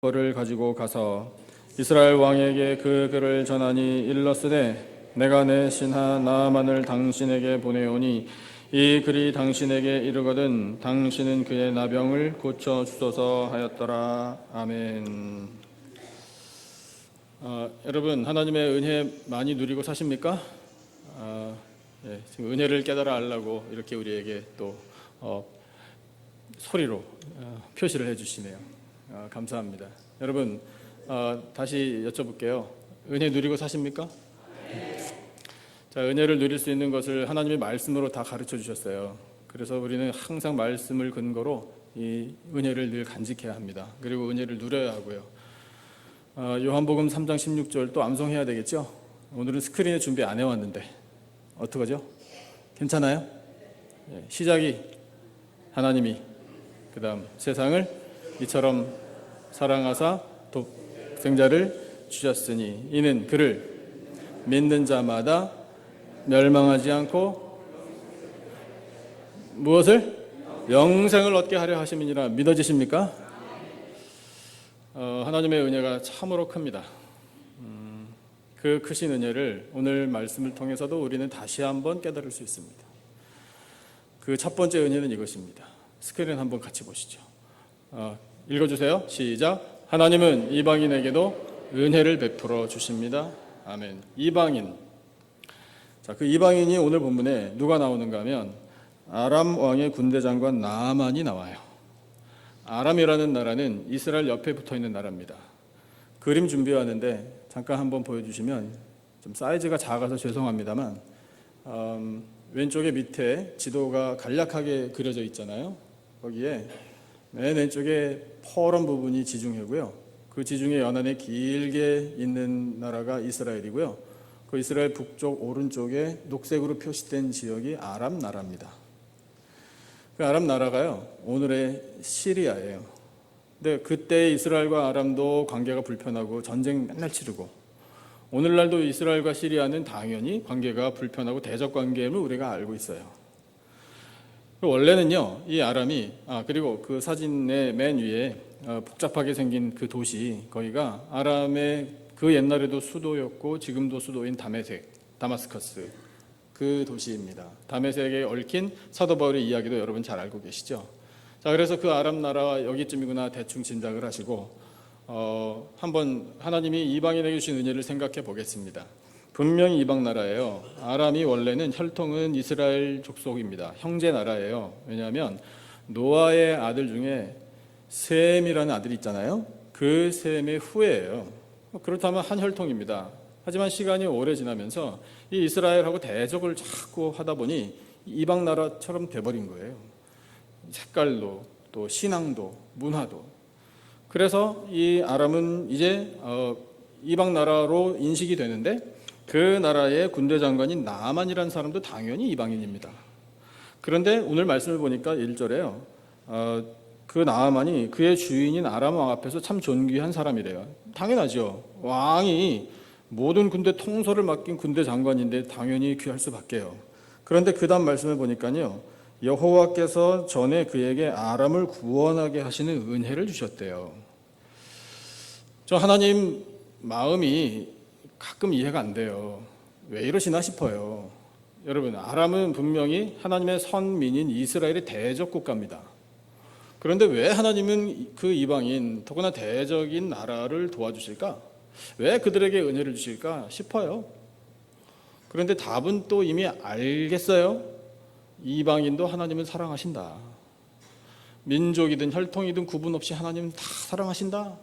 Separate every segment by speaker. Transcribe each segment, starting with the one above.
Speaker 1: 그를 가지고 가서 이스라엘 왕에게 그 글을 전하니 일렀으되 내가 내 신하 나아만을 당신에게 보내오니 이 글이 당신에게 이르거든 당신은 그의 나병을 고쳐 주소서 하였더라. 아멘. 여러분, 하나님의 은혜 많이 누리고 사십니까? 지금 은혜를 깨달아 알라고 이렇게 우리에게 또 소리로 표시를 해주시네요. 감사합니다. 여러분, 다시 여쭤볼게요. 은혜 누리고 사십니까? 자, 은혜를 누릴 수 있는 것을 하나님의 말씀으로 다 가르쳐 주셨어요. 그래서 우리는 항상 말씀을 근거로 이 은혜를 늘 간직해야 합니다. 그리고 은혜를 누려야 하고요. 요한복음 3장 16절 또 암송해야 되겠죠? 오늘은 스크린에 준비 안 해왔는데 어떡하죠? 괜찮아요? 시작이 하나님이 그 다음 세상을 이처럼 사랑하사 독생자를 주셨으니 이는 그를 믿는 자마다 멸망하지 않고 무엇을? 영생을 얻게 하려 하심이니라. 믿어지십니까? 하나님의 은혜가 참으로 큽니다. 그 크신 은혜를 오늘 말씀을 통해서도 우리는 다시 한번 깨달을 수 있습니다. 그 첫 번째 은혜는 이것입니다. 스크린 한번 같이 보시죠. 읽어주세요. 시작. 하나님은 이방인에게도 은혜를 베풀어 주십니다. 아멘. 이방인. 자, 그 이방인이 오늘 본문에 누가 나오는가 하면 아람 왕의 군대 장관 나아만이 나와요. 아람이라는 나라는 이스라엘 옆에 붙어 있는 나라입니다. 그림 준비하는데 잠깐 한번 보여주시면 좀 사이즈가 작아서 죄송합니다만 왼쪽에 밑에 지도가 간략하게 그려져 있잖아요. 거기에 맨 왼쪽에 퍼런 부분이 지중해고요. 그 지중해 연안에 길게 있는 나라가 이스라엘이고요. 그 이스라엘 북쪽 오른쪽에 녹색으로 표시된 지역이 아람 나라입니다. 그 아람 나라가요, 오늘의 시리아예요. 근데 그때 이스라엘과 아람도 관계가 불편하고 전쟁 맨날 치르고, 오늘날도 이스라엘과 시리아는 당연히 관계가 불편하고 대적 관계임을 우리가 알고 있어요. 원래는요, 이 아람이, 그리고 그 사진의 맨 위에 복잡하게 생긴 그 도시, 거기가 아람의 그 옛날에도 수도였고 지금도 수도인 다마스커스, 그 도시입니다. 다메섹에 얽힌 사도 바울의 이야기도 여러분 잘 알고 계시죠? 자, 그래서 그 아람 나라 여기쯤이구나 대충 짐작을 하시고 한번 하나님이 이방인에게 주신 은혜를 생각해 보겠습니다. 분명히 이방 나라예요. 아람이 원래는 혈통은 이스라엘 족속입니다. 형제 나라예요. 왜냐하면 노아의 아들 중에 셈이라는 아들이 있잖아요. 그 셈의 후예예요. 그렇다면 한 혈통입니다. 하지만 시간이 오래 지나면서 이 이스라엘하고 대적을 자꾸 하다 보니 이방 나라처럼 돼버린 거예요. 색깔도 또 신앙도 문화도. 그래서 이 아람은 이제 이방 나라로 인식이 되는데 그 나라의 군대 장관인 나아만이라는 사람도 당연히 이방인입니다. 그런데 오늘 말씀을 보니까 1절에요. 그 나아만이 그의 주인인 아람 왕 앞에서 참 존귀한 사람이래요. 당연하죠. 왕이 모든 군대 통솔을 맡긴 군대 장관인데 당연히 귀할 수밖에요. 그런데 그 다음 말씀을 보니까요. 여호와께서 전에 그에게 아람을 구원하게 하시는 은혜를 주셨대요. 저 하나님 마음이 가끔 이해가 안 돼요. 왜 이러시나 싶어요. 여러분, 아람은 분명히 하나님의 선민인 이스라엘의 대적 국가입니다. 그런데 왜 하나님은 그 이방인, 더구나 대적인 나라를 도와주실까? 왜 그들에게 은혜를 주실까 싶어요. 그런데 답은 또 이미 알겠어요. 이방인도 하나님은 사랑하신다. 민족이든 혈통이든 구분 없이 하나님은 다 사랑하신다.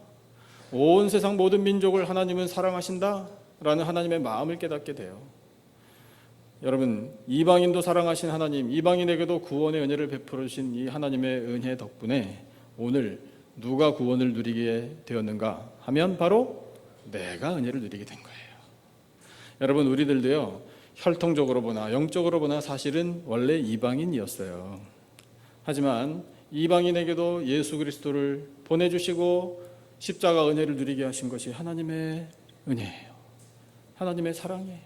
Speaker 1: 온 세상 모든 민족을 하나님은 사랑하신다. 라는 하나님의 마음을 깨닫게 돼요. 여러분, 이방인도 사랑하신 하나님, 이방인에게도 구원의 은혜를 베풀어 주신 이 하나님의 은혜 덕분에 오늘 누가 구원을 누리게 되었는가 하면 바로 내가 은혜를 누리게 된 거예요. 여러분, 우리들도요, 혈통적으로 보나 영적으로 보나 사실은 원래 이방인이었어요. 하지만 이방인에게도 예수 그리스도를 보내주시고 십자가 은혜를 누리게 하신 것이 하나님의 은혜예요. 하나님의 사랑이에요.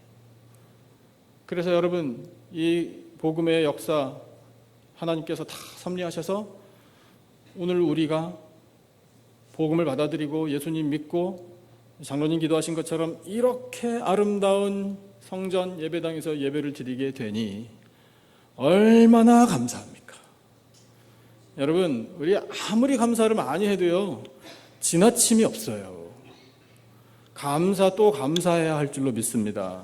Speaker 1: 그래서 여러분, 이 복음의 역사 하나님께서 다 섭리하셔서 오늘 우리가 복음을 받아들이고 예수님 믿고 장로님 기도하신 것처럼 이렇게 아름다운 성전 예배당에서 예배를 드리게 되니 얼마나 감사합니까? 여러분, 우리 아무리 감사를 많이 해도요, 지나침이 없어요. 감사 또 감사해야 할 줄로 믿습니다.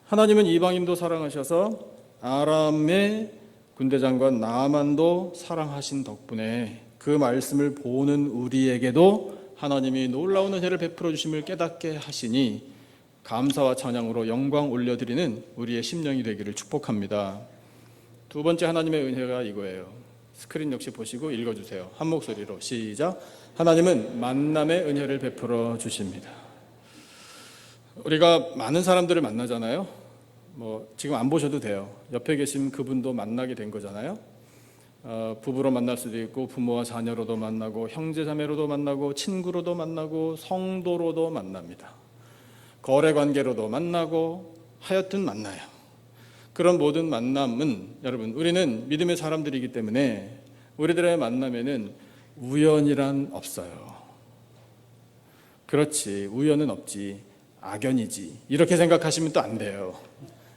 Speaker 1: 하나님은 이방인도 사랑하셔서 아람의 군대장관 나아만도 사랑하신 덕분에 그 말씀을 보는 우리에게도 하나님이 놀라운 은혜를 베풀어 주심을 깨닫게 하시니 감사와 찬양으로 영광 올려드리는 우리의 심령이 되기를 축복합니다. 두 번째 하나님의 은혜가 이거예요. 스크린 역시 보시고 읽어주세요. 한 목소리로 시작. 하나님은 만남의 은혜를 베풀어 주십니다. 우리가 많은 사람들을 만나잖아요. 지금 안 보셔도 돼요. 옆에 계신 그분도 만나게 된 거잖아요. 부부로 만날 수도 있고 부모와 자녀로도 만나고 형제자매로도 만나고 친구로도 만나고 성도로도 만납니다. 거래관계로도 만나고 하여튼 만나요. 그런 모든 만남은 여러분 우리는 믿음의 사람들이기 때문에 우리들의 만남에는 우연이란 없어요. 그렇지, 우연은 없지, 악연이지 이렇게 생각하시면 또 안 돼요.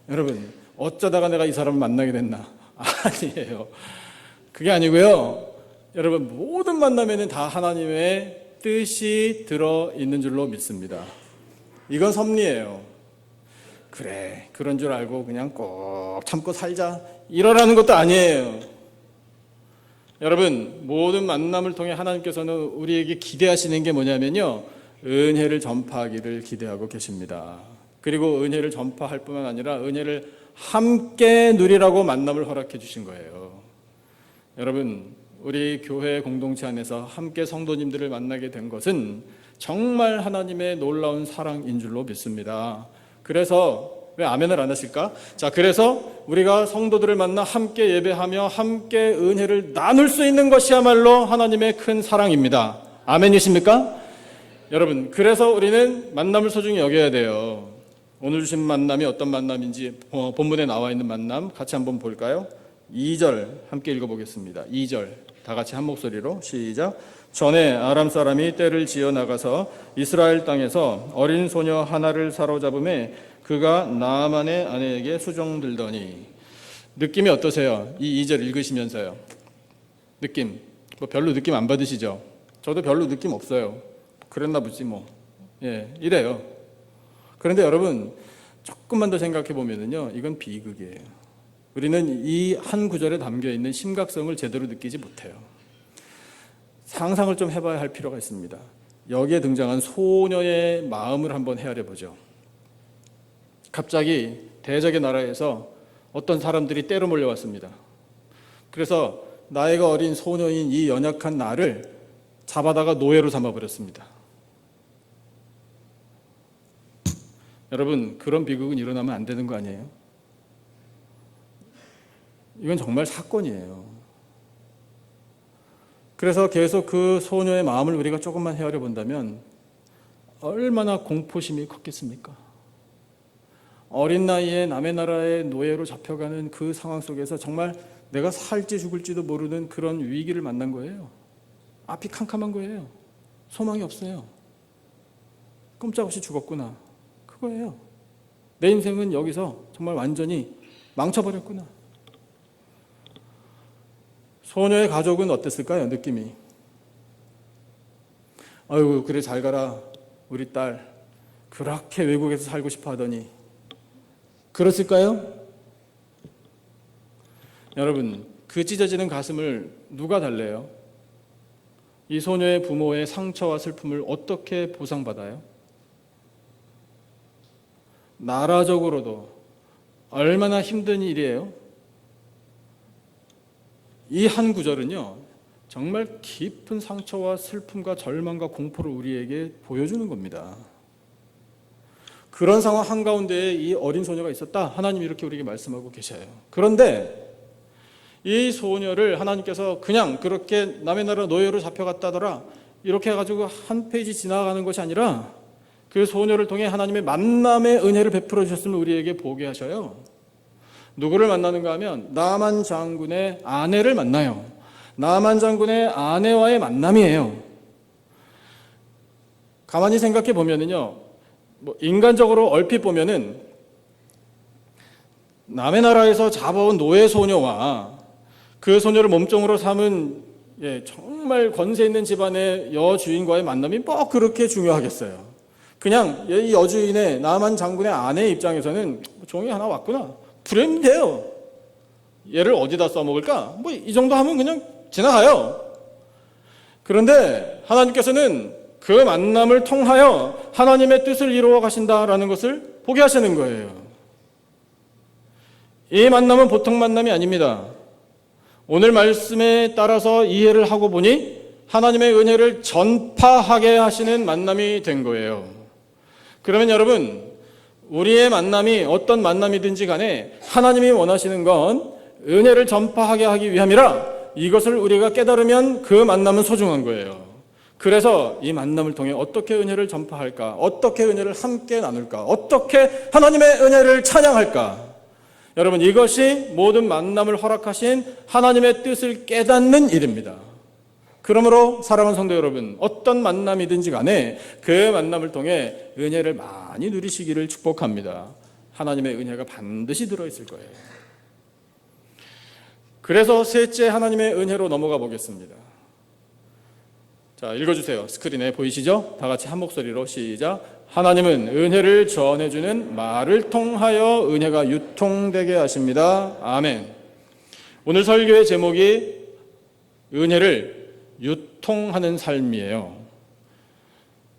Speaker 1: 여러분, 어쩌다가 내가 이 사람을 만나게 됐나? 아니에요. 그게 아니고요. 여러분, 모든 만남에는 다 하나님의 뜻이 들어있는 줄로 믿습니다. 이건 섭리예요. 그래, 그런 줄 알고 그냥 꼭 참고 살자 이러라는 것도 아니에요. 여러분, 모든 만남을 통해 하나님께서는 우리에게 기대하시는 게 뭐냐면요, 은혜를 전파하기를 기대하고 계십니다. 그리고 은혜를 전파할 뿐만 아니라 은혜를 함께 누리라고 만남을 허락해 주신 거예요. 여러분, 우리 교회 공동체 안에서 함께 성도님들을 만나게 된 것은 정말 하나님의 놀라운 사랑인 줄로 믿습니다. 그래서 왜 아멘을 안 하실까? 자, 그래서 우리가 성도들을 만나 함께 예배하며 함께 은혜를 나눌 수 있는 것이야말로 하나님의 큰 사랑입니다. 아멘이십니까? 여러분, 그래서 우리는 만남을 소중히 여겨야 돼요. 오늘 주신 만남이 어떤 만남인지 본문에 나와 있는 만남 같이 한번 볼까요? 2절 함께 읽어보겠습니다. 2절 다 같이 한 목소리로 시작. 전에 아람 사람이 떼를 지어 나가서 이스라엘 땅에서 어린 소녀 하나를 사로잡음에 그가 나아만의 아내에게 수종들더니. 느낌이 어떠세요? 이 2절 읽으시면서요. 느낌 별로 느낌 안 받으시죠? 저도 별로 느낌 없어요. 그랬나 보지 이래요. 그런데 여러분, 조금만 더 생각해 보면은요, 이건 비극이에요. 우리는 이 한 구절에 담겨 있는 심각성을 제대로 느끼지 못해요. 상상을 좀 해봐야 할 필요가 있습니다. 여기에 등장한 소녀의 마음을 한번 헤아려 보죠. 갑자기 대적의 나라에서 어떤 사람들이 때로 몰려왔습니다. 그래서 나이가 어린 소녀인 이 연약한 나를 잡아다가 노예로 삼아버렸습니다. 여러분, 그런 비극은 일어나면 안 되는 거 아니에요? 이건 정말 사건이에요. 그래서 계속 그 소녀의 마음을 우리가 조금만 헤아려 본다면 얼마나 공포심이 컸겠습니까? 어린 나이에 남의 나라의 노예로 잡혀가는 그 상황 속에서 정말 내가 살지 죽을지도 모르는 그런 위기를 만난 거예요. 앞이 캄캄한 거예요. 소망이 없어요. 꼼짝없이 죽었구나. 그거예요. 내 인생은 여기서 정말 완전히 망쳐버렸구나. 소녀의 가족은 어땠을까요? 느낌이. 아유, 그래 잘 가라. 우리 딸 그렇게 외국에서 살고 싶어 하더니. 그랬을까요? 여러분, 그 찢어지는 가슴을 누가 달래요? 이 소녀의 부모의 상처와 슬픔을 어떻게 보상받아요? 나라적으로도 얼마나 힘든 일이에요? 이 한 구절은요, 정말 깊은 상처와 슬픔과 절망과 공포를 우리에게 보여주는 겁니다. 그런 상황 한가운데에 이 어린 소녀가 있었다. 하나님이 이렇게 우리에게 말씀하고 계셔요. 그런데 이 소녀를 하나님께서 그냥 그렇게 남의 나라 노예로 잡혀갔다더라 이렇게 해가지고 한 페이지 지나가는 것이 아니라 그 소녀를 통해 하나님의 만남의 은혜를 베풀어 주셨음을 우리에게 보게 하셔요. 누구를 만나는가 하면 나만 장군의 아내를 만나요. 나만 장군의 아내와의 만남이에요. 가만히 생각해 보면은요, 인간적으로 얼핏 보면은 남의 나라에서 잡아온 노예 소녀와 그 소녀를 몸종으로 삼은 정말 권세 있는 집안의 여주인과의 만남이 뭐 그렇게 중요하겠어요. 그냥 이 여주인의 나만 장군의 아내 입장에서는 종이 하나 왔구나, 부르면 돼요. 얘를 어디다 써먹을까? 이 정도 하면 그냥 지나가요. 그런데 하나님께서는 그 만남을 통하여 하나님의 뜻을 이루어 가신다라는 것을 보게 하시는 거예요. 이 만남은 보통 만남이 아닙니다. 오늘 말씀에 따라서 이해를 하고 보니 하나님의 은혜를 전파하게 하시는 만남이 된 거예요. 그러면 여러분, 우리의 만남이 어떤 만남이든지 간에 하나님이 원하시는 건 은혜를 전파하게 하기 위함이라 이것을 우리가 깨달으면 그 만남은 소중한 거예요. 그래서 이 만남을 통해 어떻게 은혜를 전파할까? 어떻게 은혜를 함께 나눌까? 어떻게 하나님의 은혜를 찬양할까? 여러분, 이것이 모든 만남을 허락하신 하나님의 뜻을 깨닫는 일입니다. 그러므로 사랑하는 성도 여러분, 어떤 만남이든지 간에 그 만남을 통해 은혜를 많이 누리시기를 축복합니다. 하나님의 은혜가 반드시 들어있을 거예요. 그래서 셋째 하나님의 은혜로 넘어가 보겠습니다. 자, 읽어주세요. 스크린에 보이시죠? 다 같이 한 목소리로 시작. 하나님은 은혜를 전해주는 말을 통하여 은혜가 유통되게 하십니다. 아멘. 오늘 설교의 제목이 은혜를 유통하는 삶이에요.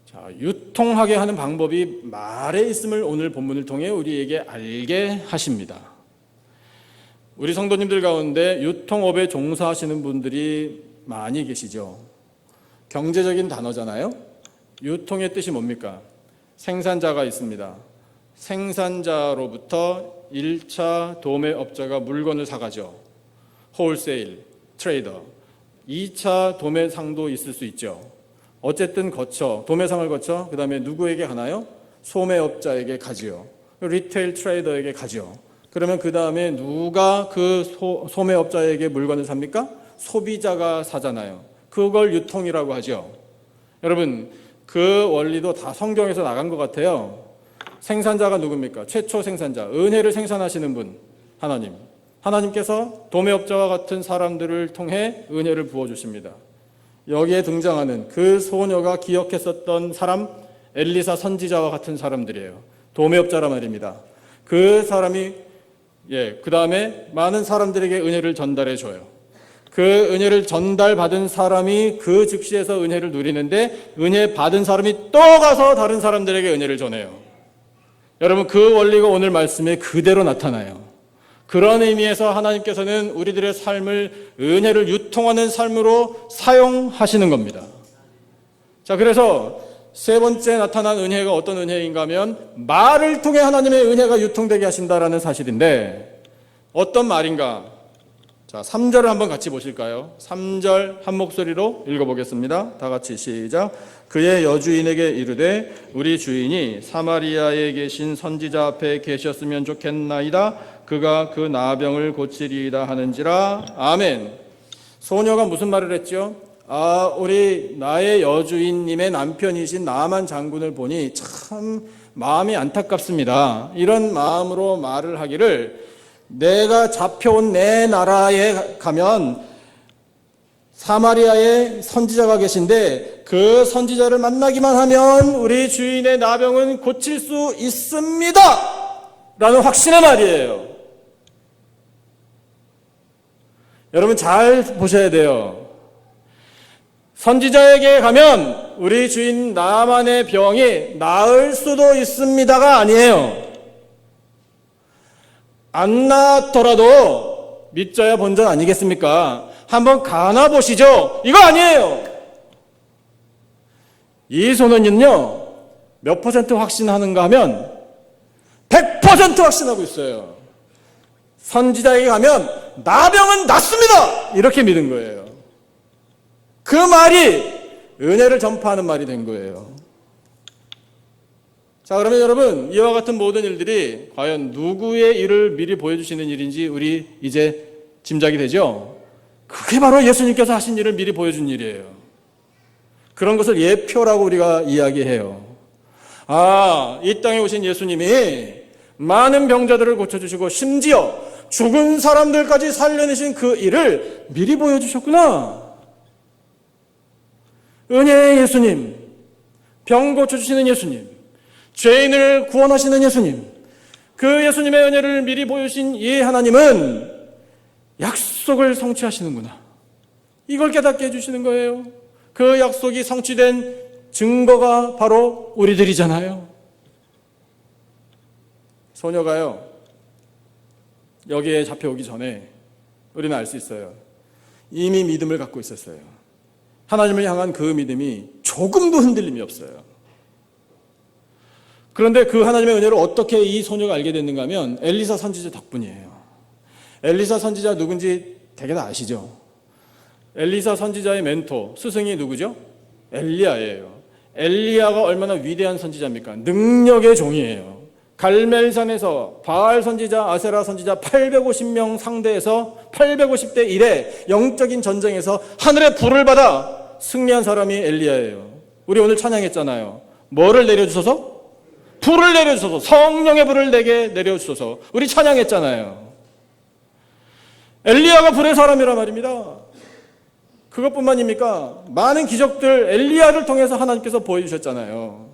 Speaker 1: 자, 유통하게 하는 방법이 말에 있음을 오늘 본문을 통해 우리에게 알게 하십니다. 우리 성도님들 가운데 유통업에 종사하시는 분들이 많이 계시죠. 경제적인 단어잖아요. 유통의 뜻이 뭡니까? 생산자가 있습니다. 생산자로부터 1차 도매업자가 물건을 사가죠. 홀세일, 트레이더. 2차 도매상도 있을 수 있죠. 어쨌든 도매상을 거쳐 그 다음에 누구에게 가나요? 소매업자에게 가지요. 리테일 트레이더에게 가죠. 그러면 그 다음에 누가 그 소매업자에게 물건을 삽니까? 소비자가 사잖아요. 그걸 유통이라고 하죠. 여러분, 그 원리도 다 성경에서 나간 것 같아요. 생산자가 누굽니까? 최초 생산자, 은혜를 생산하시는 분, 하나님. 하나님께서 도매업자와 같은 사람들을 통해 은혜를 부어주십니다. 여기에 등장하는 그 소녀가 기억했었던 사람, 엘리사 선지자와 같은 사람들이에요. 도매업자란 말입니다. 그 사람이 그 다음에 많은 사람들에게 은혜를 전달해 줘요. 그 은혜를 전달받은 사람이 그 즉시에서 은혜를 누리는데 은혜 받은 사람이 또 가서 다른 사람들에게 은혜를 전해요. 여러분, 그 원리가 오늘 말씀에 그대로 나타나요. 그런 의미에서 하나님께서는 우리들의 삶을 은혜를 유통하는 삶으로 사용하시는 겁니다. 자, 그래서 세 번째 나타난 은혜가 어떤 은혜인가 하면 말을 통해 하나님의 은혜가 유통되게 하신다라는 사실인데 어떤 말인가? 자, 3절을 한번 같이 보실까요? 3절 한 목소리로 읽어보겠습니다. 다 같이 시작. 그의 여주인에게 이르되 우리 주인이 사마리아에 계신 선지자 앞에 계셨으면 좋겠나이다. 그가 그 나병을 고치리이다 하는지라. 아멘. 소녀가 무슨 말을 했죠? 우리 나의 여주인님의 남편이신 나만 장군을 보니 참 마음이 안타깝습니다. 이런 마음으로 말을 하기를, 내가 잡혀온 내 나라에 가면 사마리아에 선지자가 계신데 그 선지자를 만나기만 하면 우리 주인의 나병은 고칠 수 있습니다 라는 확신의 말이에요. 여러분, 잘 보셔야 돼요. 선지자에게 가면 우리 주인 나만의 병이 나을 수도 있습니다가 아니에요. 안 나았더라도 믿져야 본전 아니겠습니까? 한번 가나 보시죠. 이거 아니에요. 이 소년은요, 몇 퍼센트 확신하는가 하면 100% 확신하고 있어요. 선지자에게 가면 나병은 낫습니다 이렇게 믿은 거예요. 그 말이 은혜를 전파하는 말이 된 거예요. 자, 그러면 여러분, 이와 같은 모든 일들이 과연 누구의 일을 미리 보여주시는 일인지 우리 이제 짐작이 되죠? 그게 바로 예수님께서 하신 일을 미리 보여준 일이에요. 그런 것을 예표라고 우리가 이야기해요. 이 땅에 오신 예수님이 많은 병자들을 고쳐주시고 심지어 죽은 사람들까지 살려내신 그 일을 미리 보여주셨구나. 은혜의 예수님, 병 고쳐주시는 예수님, 죄인을 구원하시는 예수님, 그 예수님의 은혜를 미리 보여주신 이 하나님은 약속을 성취하시는구나. 이걸 깨닫게 해주시는 거예요. 그 약속이 성취된 증거가 바로 우리들이잖아요. 소녀가요, 여기에 잡혀오기 전에 우리는 알 수 있어요. 이미 믿음을 갖고 있었어요. 하나님을 향한 그 믿음이 조금도 흔들림이 없어요. 그런데 그 하나님의 은혜를 어떻게 이 소녀가 알게 됐는가 하면 엘리사 선지자 덕분이에요. 엘리사 선지자 누군지 되게 다 아시죠? 엘리사 선지자의 멘토, 스승이 누구죠? 엘리야예요. 엘리야가 얼마나 위대한 선지자입니까? 능력의 종이에요. 갈멜산에서 바알 선지자, 아세라 선지자 850명 상대해서 850대 1의 영적인 전쟁에서 하늘의 불을 받아 승리한 사람이 엘리야예요. 우리 오늘 찬양했잖아요. 뭐를 내려주셔서? 불을 내려주셔서, 성령의 불을 내게 내려주셔서 우리 찬양했잖아요. 엘리야가 불의 사람이란 말입니다. 그것뿐만입니까? 많은 기적들 엘리야를 통해서 하나님께서 보여주셨잖아요.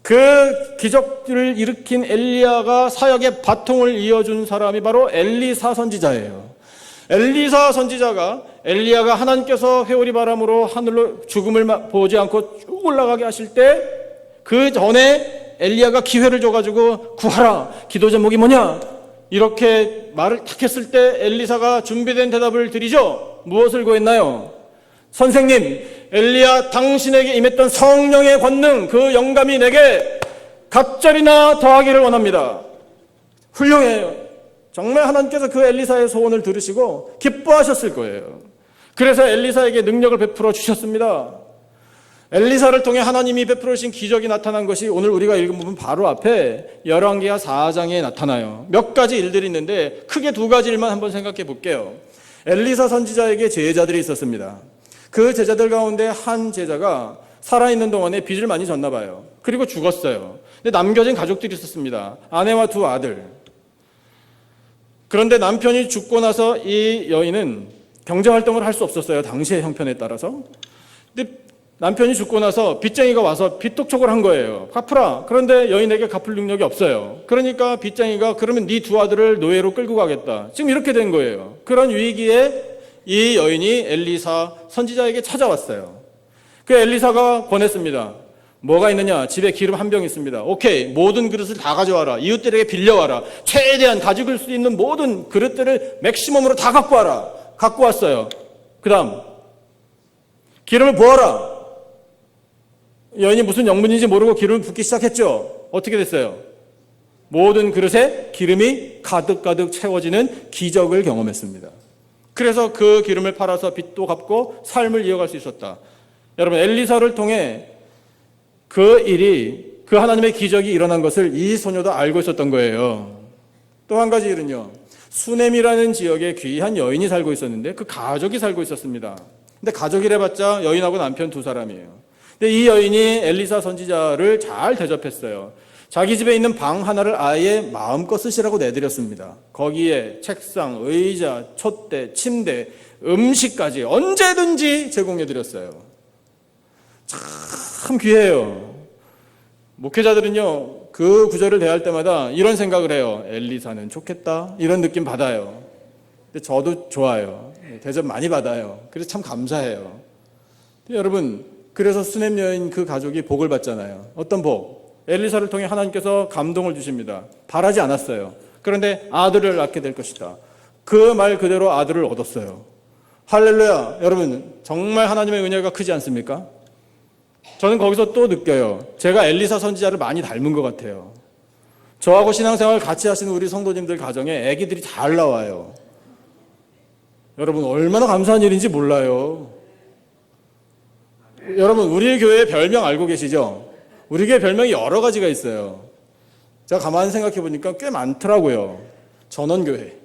Speaker 1: 그 기적들을 일으킨 엘리야가 사역의 바통을 이어준 사람이 바로 엘리사 선지자예요. 엘리사 선지자가 엘리야가 하나님께서 회오리 바람으로 하늘로 죽음을 보지 않고 쭉 올라가게 하실 때 그 전에 엘리야가 기회를 줘가지고 구하라, 기도 제목이 뭐냐, 이렇게 말을 딱 했을 때 엘리사가 준비된 대답을 드리죠. 무엇을 구했나요? 선생님, 엘리야 당신에게 임했던 성령의 권능, 그 영감이 내게 갑절이나 더하기를 원합니다. 훌륭해요. 정말 하나님께서 그 엘리사의 소원을 들으시고 기뻐하셨을 거예요. 그래서 엘리사에게 능력을 베풀어 주셨습니다. 엘리사를 통해 하나님이 베풀어 주신 기적이 나타난 것이 오늘 우리가 읽은 부분 바로 앞에 열왕기하 4장에 나타나요. 몇 가지 일들이 있는데 크게 두 가지 일만 한번 생각해 볼게요. 엘리사 선지자에게 제자들이 있었습니다. 그 제자들 가운데 한 제자가 살아있는 동안에 빚을 많이 졌나 봐요. 그리고 죽었어요. 근데 남겨진 가족들이 있었습니다. 아내와 두 아들. 그런데 남편이 죽고 나서 이 여인은 경제활동을 할 수 없었어요. 당시의 형편에 따라서. 근데 남편이 죽고 나서 빚쟁이가 와서 빚독촉을 한 거예요. 갚으라. 그런데 여인에게 갚을 능력이 없어요. 그러니까 빚쟁이가 그러면 네 두 아들을 노예로 끌고 가겠다. 지금 이렇게 된 거예요. 그런 위기에 이 여인이 엘리사 선지자에게 찾아왔어요. 그 엘리사가 권했습니다. 뭐가 있느냐? 집에 기름 한 병 있습니다. 오케이, 모든 그릇을 다 가져와라. 이웃들에게 빌려와라. 최대한 가지고 올 수 있는 모든 그릇들을 맥시멈으로 다 갖고 와라. 갖고 왔어요. 그 다음 기름을 부어라. 여인이 무슨 영문인지 모르고 기름을 붓기 시작했죠. 어떻게 됐어요? 모든 그릇에 기름이 가득가득 채워지는 기적을 경험했습니다. 그래서 그 기름을 팔아서 빚도 갚고 삶을 이어갈 수 있었다. 여러분, 엘리사를 통해 그 일이, 그 하나님의 기적이 일어난 것을 이 소녀도 알고 있었던 거예요. 또 한 가지 일은요, 수넴이라는 지역에 귀한 여인이 살고 있었는데 그 가족이 살고 있었습니다. 근데 가족이래봤자 여인하고 남편 두 사람이에요. 근데 이 여인이 엘리사 선지자를 잘 대접했어요. 자기 집에 있는 방 하나를 아예 마음껏 쓰시라고 내드렸습니다. 거기에 책상, 의자, 촛대, 침대, 음식까지 언제든지 제공해드렸어요. 참 귀해요. 목회자들은요, 그 구절을 대할 때마다 이런 생각을 해요. 엘리사는 좋겠다, 이런 느낌 받아요. 근데 저도 좋아요. 대접 많이 받아요. 그래서 참 감사해요. 근데 여러분, 그래서 수넴 여인 그 가족이 복을 받잖아요. 어떤 복? 엘리사를 통해 하나님께서 감동을 주십니다. 바라지 않았어요. 그런데 아들을 낳게 될 것이다. 그 말 그대로 아들을 얻었어요. 할렐루야. 여러분, 정말 하나님의 은혜가 크지 않습니까? 저는 거기서 또 느껴요. 제가 엘리사 선지자를 많이 닮은 것 같아요. 저하고 신앙생활 같이 하시는 우리 성도님들 가정에 아기들이 잘 나와요. 여러분, 얼마나 감사한 일인지 몰라요. 여러분, 우리 교회 별명 알고 계시죠? 우리 교회 별명이 여러 가지가 있어요. 제가 가만히 생각해 보니까 꽤 많더라고요. 전원교회,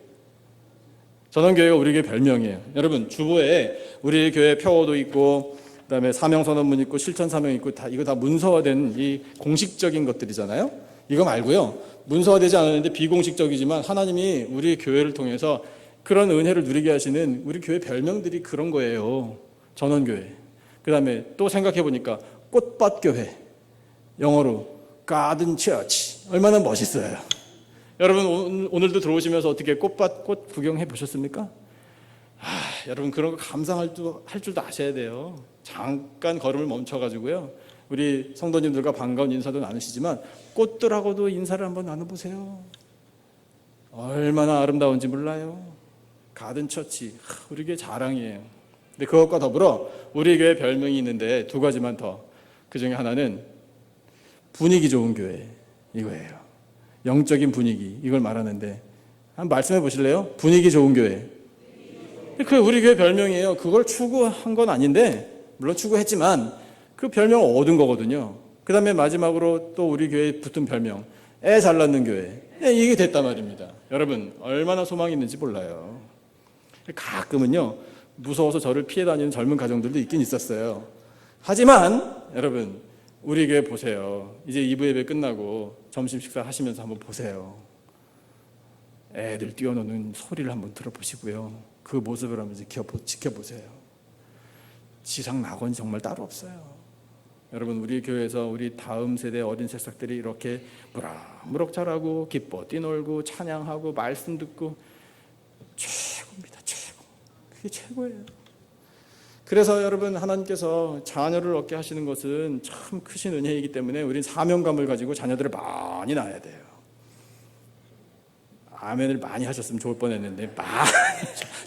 Speaker 1: 전원교회가 우리 교회 별명이에요. 여러분 주보에 우리 교회 표어도 있고 그다음에 사명선언문 있고 실천사명 있고 이거 다 문서화된 이 공식적인 것들이잖아요. 이거 말고요. 문서화되지 않았는데 비공식적이지만 하나님이 우리 교회를 통해서 그런 은혜를 누리게 하시는 우리 교회 별명들이 그런 거예요. 전원교회. 그다음에 또 생각해 보니까 꽃밭교회. 영어로 가든 처치. 얼마나 멋있어요. 여러분 오늘도 들어오시면서 어떻게 꽃 구경해 보셨습니까? 여러분 그런 거 감상할 줄도 아셔야 돼요. 잠깐 걸음을 멈춰가지고요. 우리 성도님들과 반가운 인사도 나누시지만 꽃들하고도 인사를 한번 나눠보세요. 얼마나 아름다운지 몰라요. 가든 처치 우리 교회 자랑이에요. 근데 그것과 더불어 우리 교회 별명이 있는데 두 가지만 더. 그 중에 하나는 분위기 좋은 교회 이거예요. 영적인 분위기 이걸 말하는데 한번 말씀해 보실래요? 분위기 좋은 교회. 그 우리 교회 별명이에요. 그걸 추구한 건 아닌데 물론 추구했지만 그 별명을 얻은 거거든요. 그 다음에 마지막으로 또 우리 교회에 붙은 별명 애 잘 낳는 교회. 이게 됐단 말입니다. 여러분 얼마나 소망이 있는지 몰라요. 가끔은요 무서워서 저를 피해 다니는 젊은 가정들도 있긴 있었어요. 하지만 여러분 우리 교회 보세요. 이제 2부 예배 끝나고 점심 식사 하시면서 한번 보세요. 애들 뛰어노는 소리를 한번 들어보시고요. 그 모습을 한번 지켜보세요. 지상 낙원이 정말 따로 없어요. 여러분 우리 교회에서 우리 다음 세대 어린 새싹들이 이렇게 무럭무럭 자라고 기뻐 뛰놀고 찬양하고 말씀 듣고 최고입니다. 최고. 그게 최고예요. 그래서 여러분 하나님께서 자녀를 얻게 하시는 것은 참 크신 은혜이기 때문에 우리는 사명감을 가지고 자녀들을 많이 낳아야 돼요. 아멘을 많이 하셨으면 좋을 뻔했는데 많이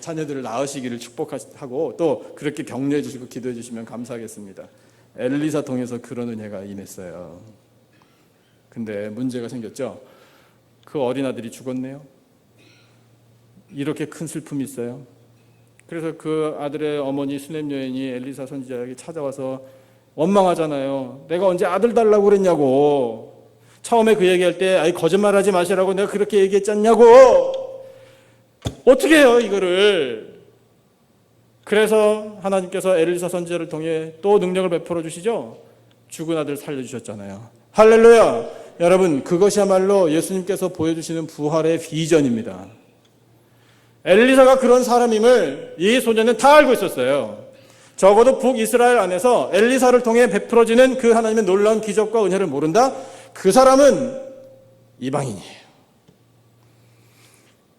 Speaker 1: 자녀들을 낳으시기를 축복하고 또 그렇게 격려해 주시고 기도해 주시면 감사하겠습니다. 엘리사 통해서 그런 은혜가 임했어요. 근데 문제가 생겼죠. 그 어린 아들이 죽었네요. 이렇게 큰 슬픔이 있어요. 그래서 그 아들의 어머니 수넴 여인이 엘리사 선지자에게 찾아와서 원망하잖아요. 내가 언제 아들 달라고 그랬냐고. 처음에 그 얘기할 때 아이 거짓말하지 마시라고 내가 그렇게 얘기했지 않냐고. 어떻게 해요 이거를. 그래서 하나님께서 엘리사 선지자를 통해 또 능력을 베풀어 주시죠. 죽은 아들 살려주셨잖아요. 할렐루야. 여러분 그것이야말로 예수님께서 보여주시는 부활의 비전입니다. 엘리사가 그런 사람임을 이 소년은 다 알고 있었어요. 적어도 북이스라엘 안에서 엘리사를 통해 베풀어지는 그 하나님의 놀라운 기적과 은혜를 모른다? 그 사람은 이방인이에요.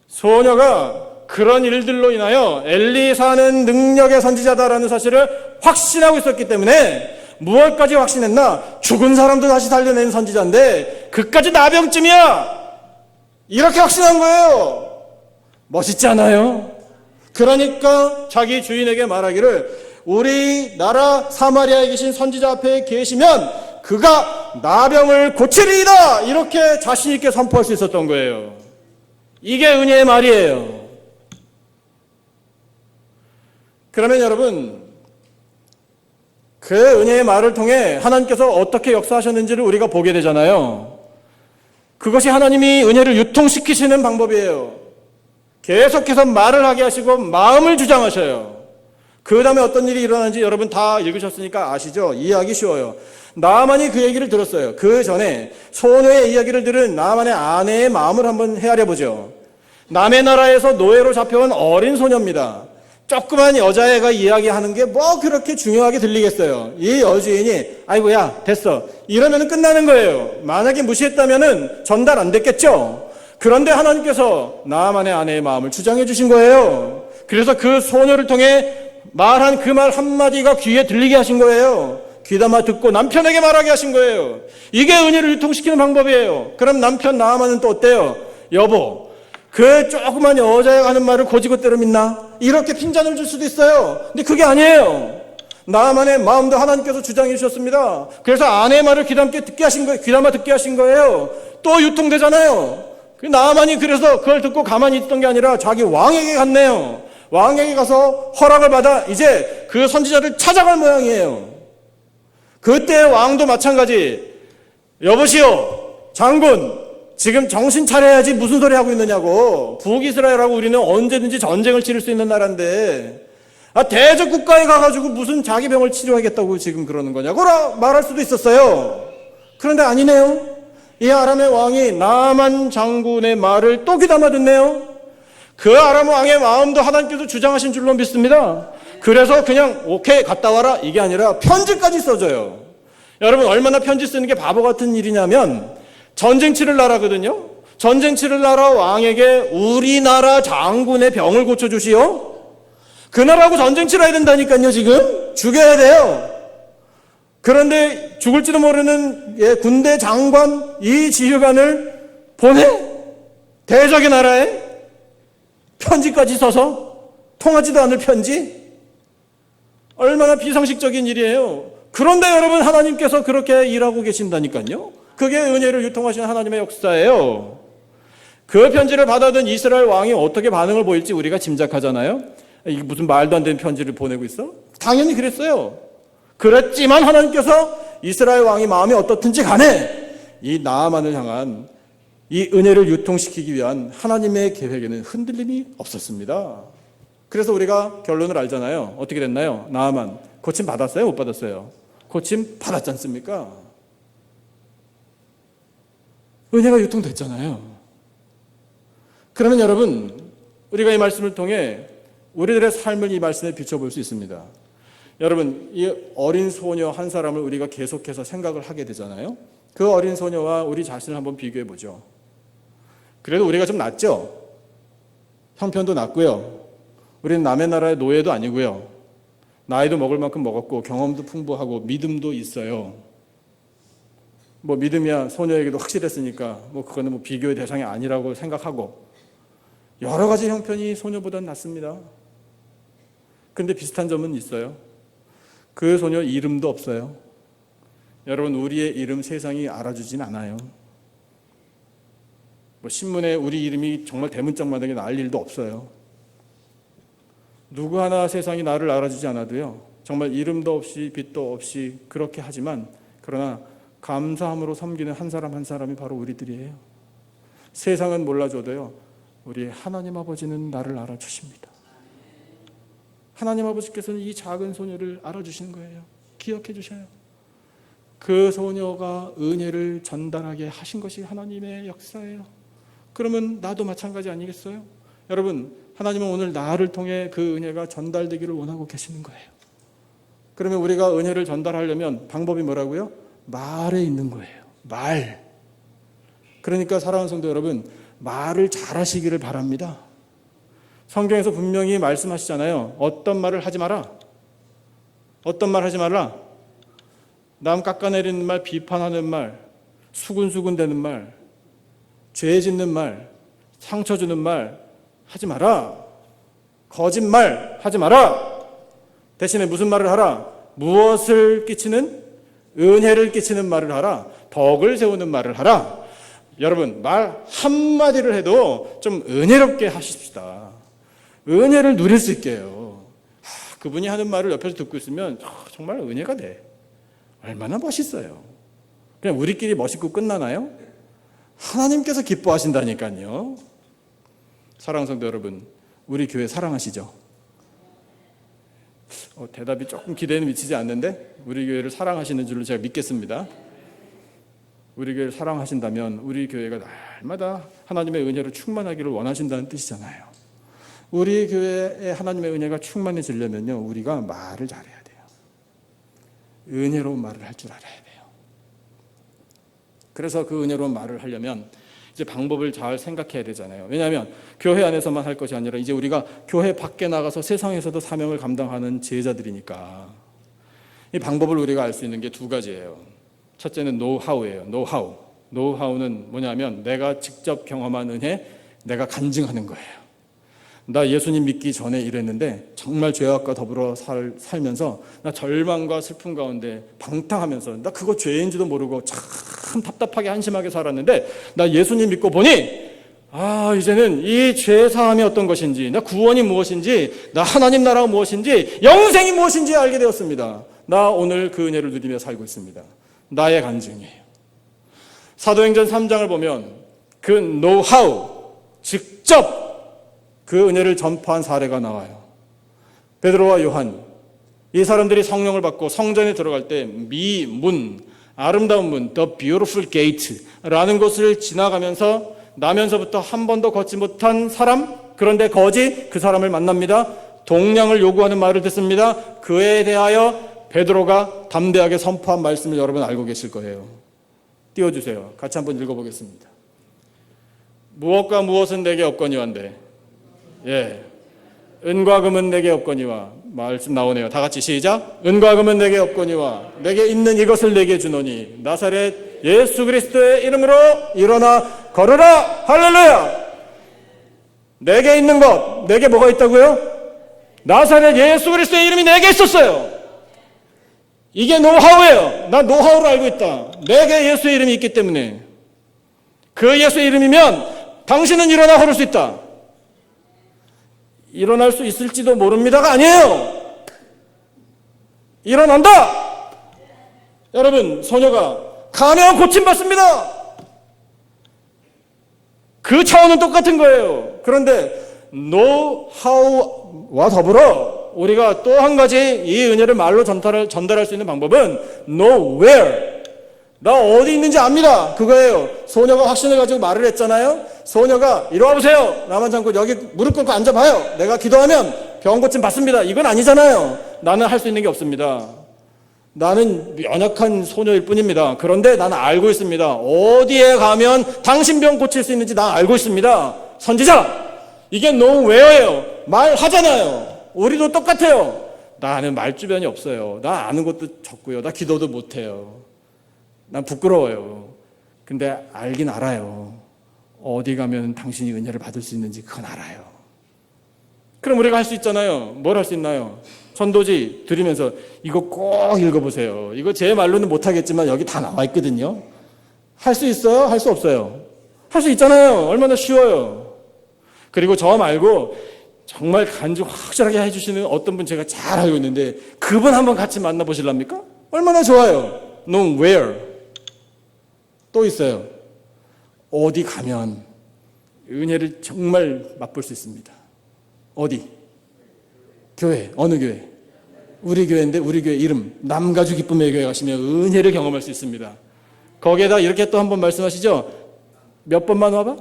Speaker 1: 소녀가 그런 일들로 인하여 엘리사는 능력의 선지자다라는 사실을 확신하고 있었기 때문에 무엇까지 확신했나? 죽은 사람도 다시 살려낸 선지자인데 그까지 나병쯤이야! 이렇게 확신한 거예요. 멋있지 않아요? 그러니까 자기 주인에게 말하기를 우리 나라 사마리아에 계신 선지자 앞에 계시면 그가 나병을 고치리이다! 이렇게 자신 있게 선포할 수 있었던 거예요. 이게 은혜의 말이에요. 그러면 여러분 그 은혜의 말을 통해 하나님께서 어떻게 역사하셨는지를 우리가 보게 되잖아요. 그것이 하나님이 은혜를 유통시키시는 방법이에요. 계속해서 말을 하게 하시고 마음을 주장하셔요. 그 다음에 어떤 일이 일어나는지 여러분 다 읽으셨으니까 아시죠? 이해하기 쉬워요. 나만이 그 얘기를 들었어요. 그 전에 소녀의 이야기를 들은 나만의 아내의 마음을 한번 헤아려 보죠. 남의 나라에서 노예로 잡혀온 어린 소녀입니다. 조그만 여자애가 이야기하는 게 뭐 그렇게 중요하게 들리겠어요. 이 여주인이 아이고야 됐어 이러면 끝나는 거예요. 만약에 무시했다면 전달 안 됐겠죠. 그런데 하나님께서 나만의 아내의 마음을 주장해 주신 거예요. 그래서 그 소녀를 통해 말한 그 말 한마디가 귀에 들리게 하신 거예요. 귀담아 듣고 남편에게 말하게 하신 거예요. 이게 은혜를 유통시키는 방법이에요. 그럼 남편 나아만은 또 어때요? 여보, 그 조그만 여자애가 하는 말을 고지고대로 믿나? 이렇게 핀잔을 줄 수도 있어요. 근데 그게 아니에요. 나만의 마음도 하나님께서 주장해 주셨습니다. 그래서 아내의 말을 귀담아 듣게 하신 거예요. 또 유통되잖아요. 나만이 그래서 그걸 듣고 가만히 있던 게 아니라 자기 왕에게 갔네요. 왕에게 가서 허락을 받아 이제 그 선지자를 찾아갈 모양이에요. 그때 왕도 마찬가지. 여보시오, 장군,
Speaker 2: 지금 정신 차려야지 무슨 소리 하고 있느냐고. 북이스라엘하고 우리는 언제든지 전쟁을 치를 수 있는 나라인데 대적 국가에 가가지고 무슨 자기 병을 치료하겠다고 지금 그러는 거냐고 말할 수도 있었어요. 그런데 아니네요. 이 아람의 왕이 나만 장군의 말을 또 귀담아 듣네요. 그 아람 왕의 마음도 하나님께서 주장하신 줄로 믿습니다. 그래서 그냥 오케이 갔다 와라 이게 아니라 편지까지 써줘요. 여러분 얼마나 편지 쓰는 게 바보 같은 일이냐면 전쟁 치를 나라거든요. 전쟁 치를 나라 왕에게 우리나라 장군의 병을 고쳐주시오. 그 나라하고 전쟁 치러야 된다니까요. 지금 죽여야 돼요. 그런데 죽을지도 모르는 군대 장관 이 지휘관을 보내? 대적의 나라에 편지까지 써서 통하지도 않을 편지? 얼마나 비상식적인 일이에요. 그런데 여러분 하나님께서 그렇게 일하고 계신다니까요. 그게 은혜를 유통하시는 하나님의 역사예요. 그 편지를 받아든 이스라엘 왕이 어떻게 반응을 보일지 우리가 짐작하잖아요. 이게 무슨 말도 안 되는 편지를 보내고 있어? 당연히 그랬어요. 그랬지만 하나님께서 이스라엘 왕이 마음이 어떻든지 간에 이 나아만을 향한 이 은혜를 유통시키기 위한 하나님의 계획에는 흔들림이 없었습니다. 그래서 우리가 결론을 알잖아요. 어떻게 됐나요? 나아만 고침 받았어요? 못 받았어요? 고침 받았지 않습니까? 은혜가 유통됐잖아요. 그러면 여러분 우리가 이 말씀을 통해 우리들의 삶을 이 말씀에 비춰볼 수 있습니다. 여러분 이 어린 소녀 한 사람을 우리가 계속해서 생각을 하게 되잖아요. 그 어린 소녀와 우리 자신을 한번 비교해 보죠. 그래도 우리가 좀 낫죠? 형편도 낫고요. 우리는 남의 나라의 노예도 아니고요. 나이도 먹을 만큼 먹었고 경험도 풍부하고 믿음도 있어요. 뭐 믿음이야 소녀에게도 확실했으니까 뭐 그거는 뭐 비교의 대상이 아니라고 생각하고 여러 가지 형편이 소녀보다는 낫습니다. 그런데 비슷한 점은 있어요. 그 소녀 이름도 없어요. 여러분 우리의 이름 세상이 알아주진 않아요. 뭐 신문에 우리 이름이 정말 대문짝마당에 날 일도 없어요. 누구 하나 세상이 나를 알아주지 않아도요. 정말 이름도 없이 빛도 없이 그렇게 하지만 그러나 감사함으로 섬기는 한 사람 한 사람이 바로 우리들이에요. 세상은 몰라줘도요. 우리 하나님 아버지는 나를 알아주십니다. 하나님 아버지께서는 이 작은 소녀를 알아주시는 거예요. 기억해 주셔요. 그 소녀가 은혜를 전달하게 하신 것이 하나님의 역사예요. 그러면 나도 마찬가지 아니겠어요? 여러분 하나님은 오늘 나를 통해 그 은혜가 전달되기를 원하고 계시는 거예요. 그러면 우리가 은혜를 전달하려면 방법이 뭐라고요? 말에 있는 거예요. 말. 그러니까 사랑하는 성도 여러분 말을 잘하시기를 바랍니다. 성경에서 분명히 말씀하시잖아요. 어떤 말을 하지 마라. 어떤 말 하지 말라. 남 깎아내리는 말, 비판하는 말, 수군수군대는 말, 죄 짓는 말, 상처 주는 말 하지 마라. 거짓말 하지 마라. 대신에 무슨 말을 하라? 무엇을 끼치는? 은혜를 끼치는 말을 하라. 덕을 세우는 말을 하라. 여러분 말 한마디를 해도 좀 은혜롭게 하십시다. 은혜를 누릴 수 있게요. 그분이 하는 말을 옆에서 듣고 있으면 정말 은혜가 돼. 얼마나 멋있어요. 그냥 우리끼리 멋있고 끝나나요? 하나님께서 기뻐하신다니까요. 사랑하는 성도 여러분, 우리 교회 사랑하시죠? 대답이 조금 기대는 미치지 않는데 우리 교회를 사랑하시는 줄로 제가 믿겠습니다. 우리 교회를 사랑하신다면 우리 교회가 날마다 하나님의 은혜로 충만하기를 원하신다는 뜻이잖아요. 우리 교회에 하나님의 은혜가 충만해지려면요 우리가 말을 잘해야 돼요. 은혜로운 말을 할 줄 알아야 돼요. 그래서 그 은혜로운 말을 하려면 이제 방법을 잘 생각해야 되잖아요. 왜냐하면 교회 안에서만 할 것이 아니라 이제 우리가 교회 밖에 나가서 세상에서도 사명을 감당하는 제자들이니까 이 방법을 우리가 알 수 있는 게 두 가지예요. 첫째는 노하우예요. 노하우는 뭐냐면 내가 직접 경험한 은혜, 내가 간증하는 거예요. 나 예수님 믿기 전에 이랬는데 정말 죄악과 더불어 살면서 나 절망과 슬픔 가운데 방탕하면서 나 그거 죄인지도 모르고 참 답답하게 한심하게 살았는데 나 예수님 믿고 보니 이제는 이 죄 사함이 어떤 것인지, 나 구원이 무엇인지, 나 하나님 나라가 무엇인지, 영생이 무엇인지 알게 되었습니다. 나 오늘 그 은혜를 누리며 살고 있습니다. 나의 간증이에요. 사도행전 3장을 보면 그 노하우, 직접 그 은혜를 전파한 사례가 나와요. 베드로와 요한, 이 사람들이 성령을 받고 성전에 들어갈 때 문, 아름다운 문, the beautiful gate라는 곳을 지나가면서 나면서부터 한 번도 걷지 못한 사람, 그런데 거지 그 사람을 만납니다. 동량을 요구하는 말을 듣습니다. 그에 대하여 베드로가 담대하게 선포한 말씀을 여러분 알고 계실 거예요. 띄워주세요. 같이 한번 읽어보겠습니다. 무엇과 무엇은 내게 없거니와인데, 은과 금은 내게 없거니와. 말씀 나오네요. 다 같이 시작. 은과 금은 내게 없거니와 내게 있는 이것을 내게 주노니 나사렛 예수 그리스도의 이름으로 일어나 걸으라. 할렐루야. 내게 있는 것, 내게 뭐가 있다고요? 나사렛 예수 그리스도의 이름이 내게 있었어요. 이게 노하우예요. 나 노하우를 알고 있다. 내게 예수의 이름이 있기 때문에. 그 예수의 이름이면 당신은 일어나 걸을 수 있다. 일어날 수 있을지도 모릅니다가 아니에요. 일어난다. 여러분, 소녀가 가면 고침받습니다. 그 차원은 똑같은 거예요. 그런데 노하우와 더불어 우리가 또 한 가지 이 은혜를 말로 전달할 수 있는 방법은 know where. 나 어디 있는지 압니다. 그거예요. 소녀가 확신을 가지고 말을 했잖아요. 소녀가 이리 와보세요. 나만 참고 여기 무릎 꿇고 앉아봐요. 내가 기도하면 병 고침 받습니다. 이건 아니잖아요. 나는 할 수 있는 게 없습니다. 나는 연약한 소녀일 뿐입니다. 그런데 나는 알고 있습니다. 어디에 가면 당신 병 고칠 수 있는지 나 알고 있습니다. 선지자. 이게 know where예요. 말하잖아요. 우리도 똑같아요. 나는 말주변이 없어요. 나 아는 것도 적고요. 나 기도도 못해요. 난 부끄러워요. 근데 알긴 알아요. 어디 가면 당신이 은혜를 받을 수 있는지 그건 알아요. 그럼 우리가 할 수 있잖아요. 뭘 할 수 있나요? 전도지 드리면서 이거 꼭 읽어보세요. 이거 제 말로는 못하겠지만 여기 다 나와 있거든요. 할 수 있어요? 할 수 없어요? 할 수 있잖아요. 얼마나 쉬워요. 그리고 저 말고 정말 간증 확실하게 해주시는 어떤 분 제가 잘 알고 있는데 그분 한번 같이 만나보실랍니까? 얼마나 좋아요. Know where. 또 있어요. 어디 가면 은혜를 정말 맛볼 수 있습니다. 어디? 교회. 어느 교회? 우리 교회인데 우리 교회 이름 남가주 기쁨의 교회 가시면 은혜를 경험할 수 있습니다. 거기에다 이렇게 또 한 번 말씀하시죠. 몇 번만 와봐?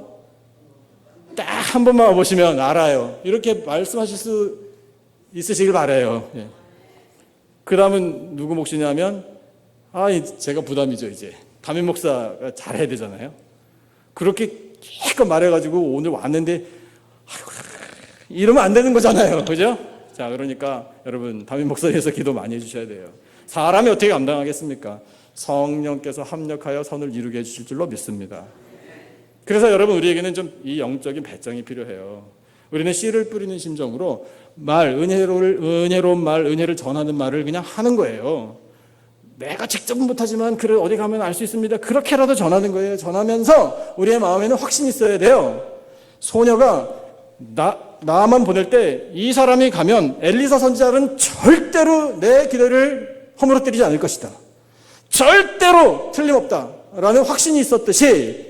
Speaker 2: 딱 한 번만 와보시면 알아요. 이렇게 말씀하실 수 있으시길 바라요. 그 다음은 누구 몫이냐면 제가 부담이죠. 이제 담임 목사가 잘해야 되잖아요. 그렇게 기껏 말해가지고 오늘 왔는데 이러면 안 되는 거잖아요. 그죠? 자, 그러니까 여러분 담임 목사님께서 기도 많이 해주셔야 돼요. 사람이 어떻게 감당하겠습니까? 성령께서 합력하여 선을 이루게 해주실 줄로 믿습니다. 그래서 여러분 우리에게는 좀 이 영적인 배짱이 필요해요. 우리는 씨를 뿌리는 심정으로 은혜로운 말, 은혜를 전하는 말을 그냥 하는 거예요. 내가 직접은 못하지만 그래 어디 가면 알 수 있습니다. 그렇게라도 전하는 거예요. 전하면서 우리의 마음에는 확신이 있어야 돼요. 소녀가 나만 보낼 때 이 사람이 가면 엘리사 선지자는 절대로 내 기대를 허물어뜨리지 않을 것이다. 절대로 틀림없다라는 확신이 있었듯이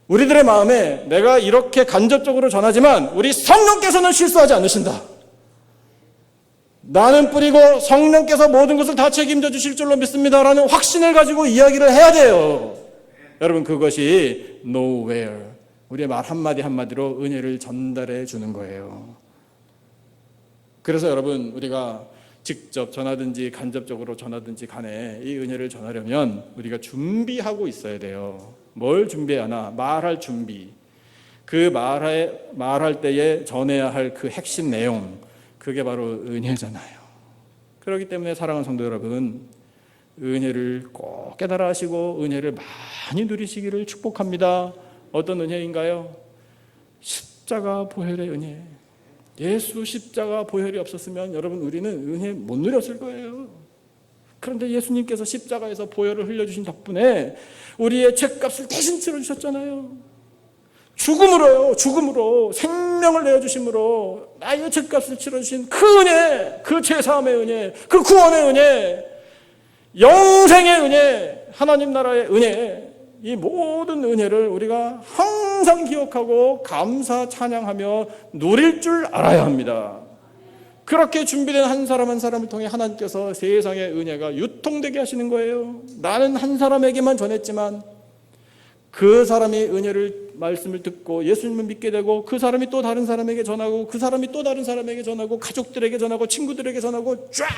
Speaker 2: 우리들의 마음에 내가 이렇게 간접적으로 전하지만 우리 성령께서는 실수하지 않으신다. 나는 뿌리고 성령께서 모든 것을 다 책임져 주실 줄로 믿습니다라는 확신을 가지고 이야기를 해야 돼요. 여러분 그것이 know where. 우리의 말 한마디 한마디로 은혜를 전달해 주는 거예요. 그래서 여러분 우리가 직접 전하든지 간접적으로 전하든지 간에 이 은혜를 전하려면 우리가 준비하고 있어야 돼요. 뭘 준비하나? 말할 준비. 그 말할 때에 전해야 할 그 핵심 내용. 그게 바로 은혜잖아요. 그렇기 때문에 사랑하는 성도 여러분, 은혜를 꼭 깨달아 하시고 은혜를 많이 누리시기를 축복합니다. 어떤 은혜인가요? 십자가 보혈의 은혜. 예수 십자가 보혈이 없었으면 여러분 우리는 은혜 못 누렸을 거예요. 그런데 예수님께서 십자가에서 보혈을 흘려주신 덕분에 우리의 죄값을 대신 치러주셨잖아요. 죽음으로 생명을 내어주심으로 나의 죄값을 치러주신 그 은혜, 그 죄사함의 은혜, 그 구원의 은혜, 영생의 은혜, 하나님 나라의 은혜, 이 모든 은혜를 우리가 항상 기억하고 감사 찬양하며 누릴 줄 알아야 합니다. 그렇게 준비된 한 사람 한 사람을 통해 하나님께서 세상의 은혜가 유통되게 하시는 거예요. 나는 한 사람에게만 전했지만 그 사람의 은혜를 말씀을 듣고 예수님을 믿게 되고 그 사람이 또 다른 사람에게 전하고 그 사람이 또 다른 사람에게 전하고 가족들에게 전하고 친구들에게 전하고 쫙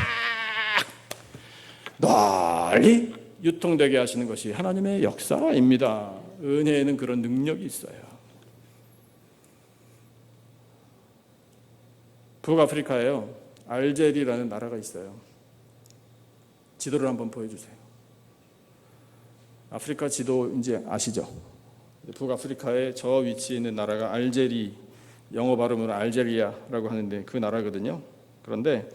Speaker 2: 널리 유통되게 하시는 것이 하나님의 역사입니다. 은혜에는 그런 능력이 있어요. 북아프리카에요, 알제리라는 나라가 있어요. 지도를 한번 보여주세요. 아프리카 지도 이제 아시죠? 북아프리카의 저 위치에 있는 나라가 알제리, 영어 발음으로 알제리아라고 하는데 그 나라거든요. 그런데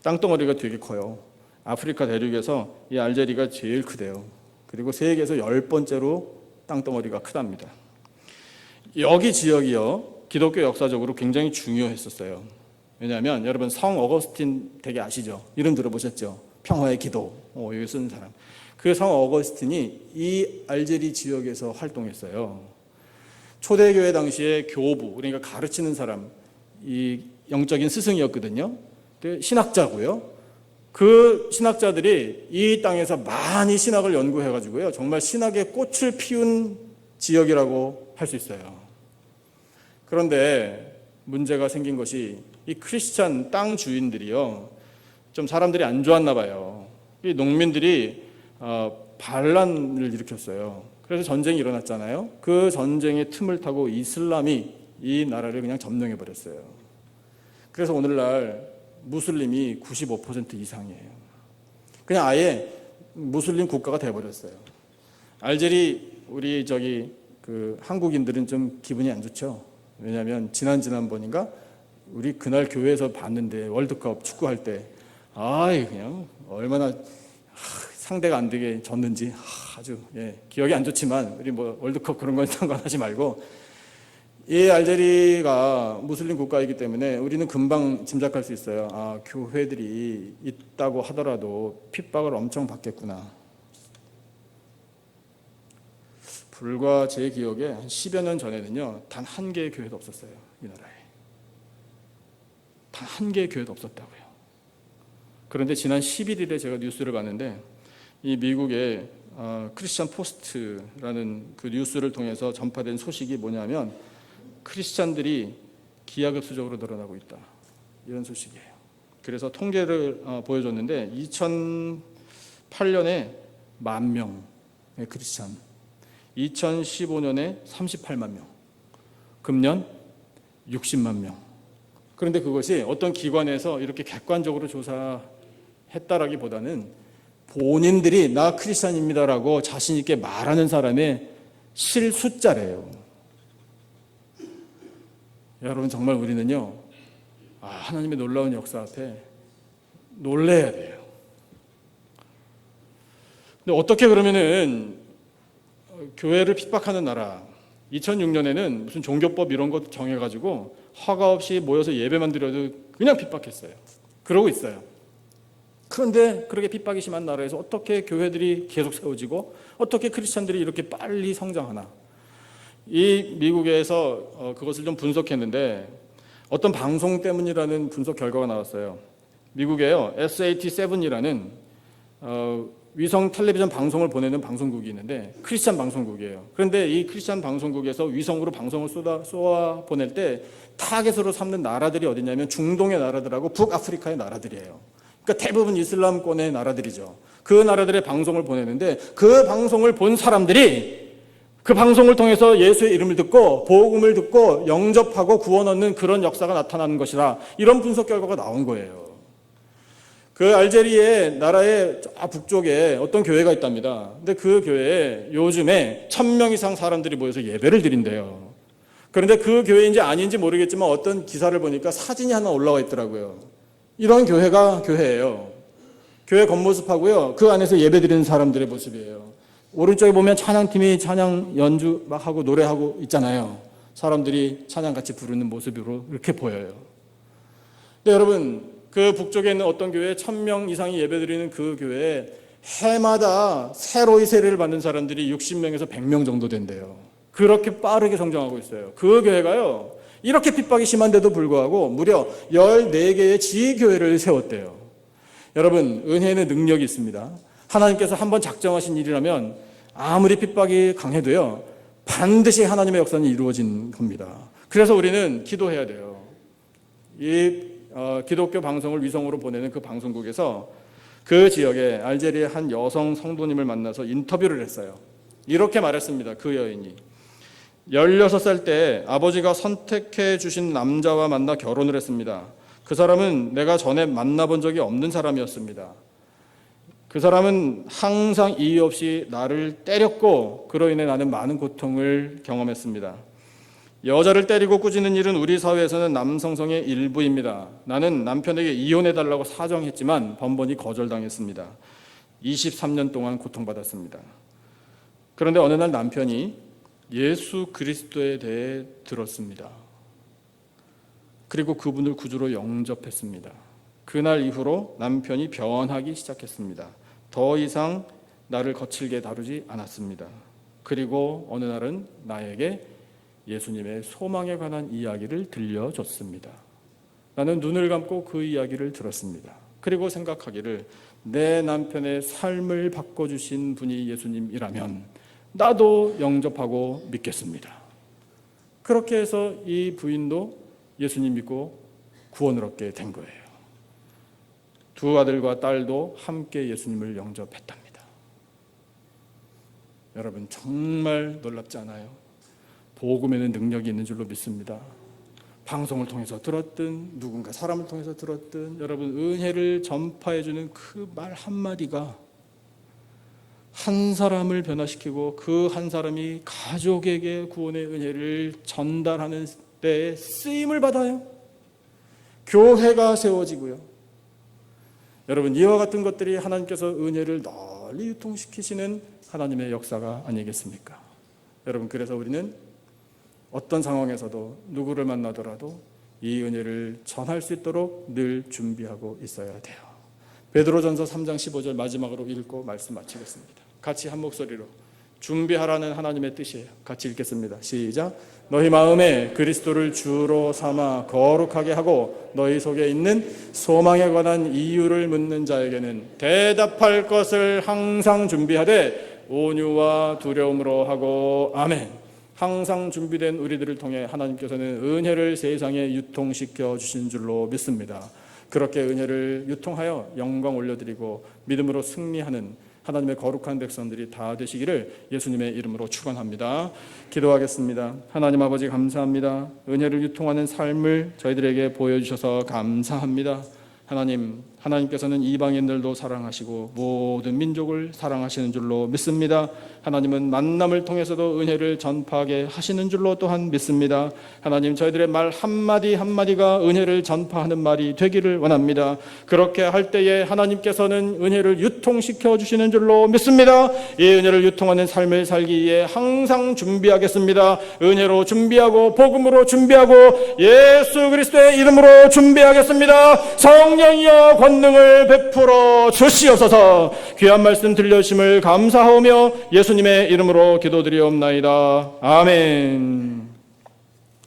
Speaker 2: 땅덩어리가 되게 커요. 아프리카 대륙에서 이 알제리가 제일 크대요. 그리고 세계에서 10번째로 땅덩어리가 크답니다. 여기 지역이요, 기독교 역사적으로 굉장히 중요했었어요. 왜냐하면 여러분 성 어거스틴 되게 아시죠? 이름 들어보셨죠? 평화의 기도, 여기 쓰는 사람. 그 성 어거스틴이 이 알제리 지역에서 활동했어요. 초대교회 당시에 교부, 그러니까 가르치는 사람, 이 영적인 스승이었거든요. 신학자고요. 그 신학자들이 이 땅에서 많이 신학을 연구해가지고요, 정말 신학의 꽃을 피운 지역이라고 할 수 있어요. 그런데 문제가 생긴 것이 이 크리스찬 땅 주인들이요, 좀 사람들이 안 좋았나 봐요. 이 농민들이 반란을 일으켰어요. 그래서 전쟁이 일어났잖아요. 그 전쟁의 틈을 타고 이슬람이 이 나라를 그냥 점령해 버렸어요. 그래서 오늘날 무슬림이 95% 이상이에요. 그냥 아예 무슬림 국가가 돼버렸어요. 알제리 우리 그 한국인들은 좀 기분이 안 좋죠. 왜냐하면 지난번인가 우리 그날 교회에서 봤는데 월드컵 축구할 때 그냥 얼마나 상대가 안 되게 졌는지 아주 기억이 안 좋지만 우리 뭐 월드컵 그런 건 상관하지 말고 이 알제리가 무슬림 국가이기 때문에 우리는 금방 짐작할 수 있어요. 교회들이 있다고 하더라도 핍박을 엄청 받겠구나. 불과 제 기억에 한 10여 년 전에는요, 단 한 개의 교회도 없었어요. 이 나라에. 단 한 개의 교회도 없었다고요. 그런데 지난 11일에 제가 뉴스를 봤는데 이 미국의 크리스천 포스트라는 그 뉴스를 통해서 전파된 소식이 뭐냐면 크리스찬들이 기하급수적으로 늘어나고 있다, 이런 소식이에요. 그래서 통계를 보여줬는데 2008년에 10,000명의 크리스찬, 2015년에 38만 명, 금년 60만 명. 그런데 그것이 어떤 기관에서 이렇게 객관적으로 조사했다라기보다는 본인들이 나 크리스찬입니다라고 자신 있게 말하는 사람의 실숫자래요. 여러분, 정말 우리는요, 하나님의 놀라운 역사 앞에 놀래야 돼요. 근데 어떻게 그러면은 교회를 핍박하는 나라, 2006년에는 무슨 종교법 이런 것 정해가지고 허가 없이 모여서 예배만 드려도 그냥 핍박했어요. 그러고 있어요. 그런데 그렇게 핍박이 심한 나라에서 어떻게 교회들이 계속 세워지고 어떻게 크리스찬들이 이렇게 빨리 성장하나? 이 미국에서 그것을 좀 분석했는데 어떤 방송 때문이라는 분석 결과가 나왔어요. 미국에요, SAT7이라는 위성 텔레비전 방송을 보내는 방송국이 있는데 크리스찬 방송국이에요. 그런데 이 크리스찬 방송국에서 위성으로 방송을 쏘아 보낼 때 타겟으로 삼는 나라들이 어디냐면 중동의 나라들하고 북아프리카의 나라들이에요. 그러니까 대부분 이슬람권의 나라들이죠. 그 나라들의 방송을 보내는데 그 방송을 본 사람들이 그 방송을 통해서 예수의 이름을 듣고 복음을 듣고 영접하고 구원 얻는 그런 역사가 나타나는 것이다, 이런 분석 결과가 나온 거예요. 그 알제리의 나라의 북쪽에 어떤 교회가 있답니다. 근데 그 교회에 요즘에 1,000명 이상 사람들이 모여서 예배를 드린대요. 그런데 그 교회인지 아닌지 모르겠지만 어떤 기사를 보니까 사진이 하나 올라와 있더라고요. 이런 교회가 교회예요. 교회 겉모습하고요, 그 안에서 예배 드리는 사람들의 모습이에요. 오른쪽에 보면 찬양팀이 찬양 연주 막 하고 노래하고 있잖아요. 사람들이 찬양 같이 부르는 모습으로 이렇게 보여요. 근데 여러분, 그 북쪽에 있는 어떤 교회에 1,000명 이상이 예배드리는 그 교회에 해마다 새로이 세례를 받는 사람들이 60명에서 100명 정도 된대요. 그렇게 빠르게 성장하고 있어요. 그 교회가요, 이렇게 핍박이 심한데도 불구하고 무려 14개의 지교회를 세웠대요. 여러분, 은혜에는 능력이 있습니다. 하나님께서 한번 작정하신 일이라면 아무리 핍박이 강해도요, 반드시 하나님의 역사는 이루어진 겁니다. 그래서 우리는 기도해야 돼요. 이 기독교 방송을 위성으로 보내는 그 방송국에서 그 지역에 알제리의 한 여성 성도님을 만나서 인터뷰를 했어요. 이렇게 말했습니다. 그 여인이 16살 때 아버지가 선택해 주신 남자와 만나 결혼을 했습니다. 그 사람은 내가 전에 만나본 적이 없는 사람이었습니다. 그 사람은 항상 이유 없이 나를 때렸고 그로 인해 나는 많은 고통을 경험했습니다. 여자를 때리고 꾸짖는 일은 우리 사회에서는 남성성의 일부입니다. 나는 남편에게 이혼해달라고 사정했지만 번번이 거절당했습니다. 23년 동안 고통받았습니다. 그런데 어느 날 남편이 예수 그리스도에 대해 들었습니다. 그리고 그분을 구주로 영접했습니다. 그날 이후로 남편이 변하기 시작했습니다. 더 이상 나를 거칠게 다루지 않았습니다. 그리고 어느 날은 나에게 예수님의 소망에 관한 이야기를 들려줬습니다. 나는 눈을 감고 그 이야기를 들었습니다. 그리고 생각하기를 내 남편의 삶을 바꿔주신 분이 예수님이라면 나도 영접하고 믿겠습니다. 그렇게 해서 이 부인도 예수님 믿고 구원을 얻게 된 거예요. 두 아들과 딸도 함께 예수님을 영접했답니다. 여러분, 정말 놀랍지 않아요? 복음에는 능력이 있는 줄로 믿습니다. 방송을 통해서 들었든 누군가 사람을 통해서 들었든 여러분, 은혜를 전파해주는 그 말 한마디가 한 사람을 변화시키고 그 한 사람이 가족에게 구원의 은혜를 전달하는 때에 쓰임을 받아요. 교회가 세워지고요. 여러분, 이와 같은 것들이 하나님께서 은혜를 널리 유통시키시는 하나님의 역사가 아니겠습니까? 여러분, 그래서 우리는 어떤 상황에서도 누구를 만나더라도 이 은혜를 전할 수 있도록 늘 준비하고 있어야 돼요. 베드로전서 3장 15절 마지막으로 읽고 말씀 마치겠습니다. 같이 한 목소리로 준비하라는 하나님의 뜻이에요. 같이 읽겠습니다. 시작. 너희 마음에 그리스도를 주로 삼아 거룩하게 하고 너희 속에 있는 소망에 관한 이유를 묻는 자에게는 대답할 것을 항상 준비하되 온유와 두려움으로 하고 아멘. 항상 준비된 우리들을 통해 하나님께서는 은혜를 세상에 유통시켜 주신 줄로 믿습니다. 그렇게 은혜를 유통하여 영광 올려드리고 믿음으로 승리하는 하나님의 거룩한 백성들이 다 되시기를 예수님의 이름으로 축원합니다. 기도하겠습니다. 하나님 아버지, 감사합니다. 은혜를 유통하는 삶을 저희들에게 보여주셔서 감사합니다. 하나님께서는 이방인들도 사랑하시고 모든 민족을 사랑하시는 줄로 믿습니다. 하나님은 만남을 통해서도 은혜를 전파하게 하시는 줄로 또한 믿습니다. 하나님, 저희들의 말 한마디 한마디가 은혜를 전파하는 말이 되기를 원합니다. 그렇게 할 때에 하나님께서는 은혜를 유통시켜 주시는 줄로 믿습니다. 이 은혜를 유통하는 삶을 살기 위해 항상 준비하겠습니다. 은혜로 준비하고 복음으로 준비하고 예수 그리스도의 이름으로 준비하겠습니다. 성령이여 권능을 베풀어 주시옵소서. 귀한 말씀 들려주심을 감사하오며 예수님의 이름으로 기도드리옵나이다. 아멘.